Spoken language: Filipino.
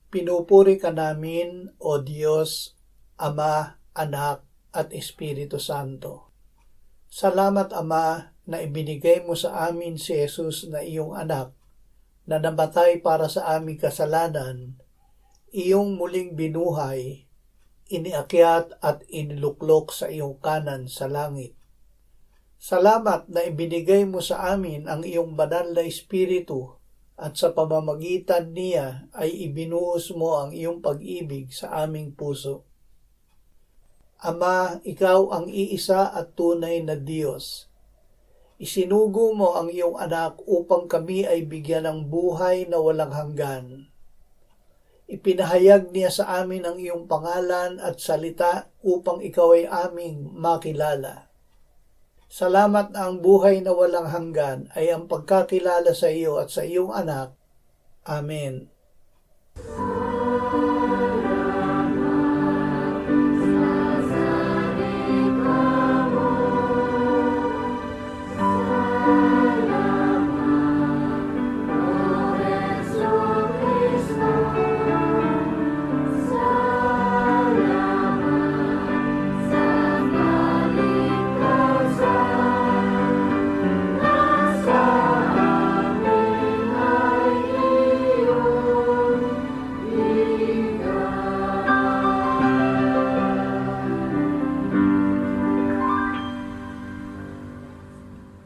Pinupuri ka namin, O Diyos, Ama, Anak, at Espiritu Santo. Salamat, Ama, na ibinigay mo sa amin si Jesus na iyong anak, na namatay para sa aming kasalanan, iyong muling binuhay, iniakyat at iniluklok sa iyong kanan sa langit. Salamat na ibinigay mo sa amin ang iyong banal na Espiritu at sa pamamagitan niya ay ibinuhos mo ang iyong pag-ibig sa aming puso. Ama, ikaw ang iisa at tunay na Diyos. Isinugo mo ang iyong anak upang kami ay bigyan ng buhay na walang hanggan. Ipinahayag niya sa amin ang iyong pangalan at salita upang ikaw ay aming makilala. Salamat na ang buhay na walang hanggan ay ang pagkakilala sa iyo at sa iyong anak. Amen.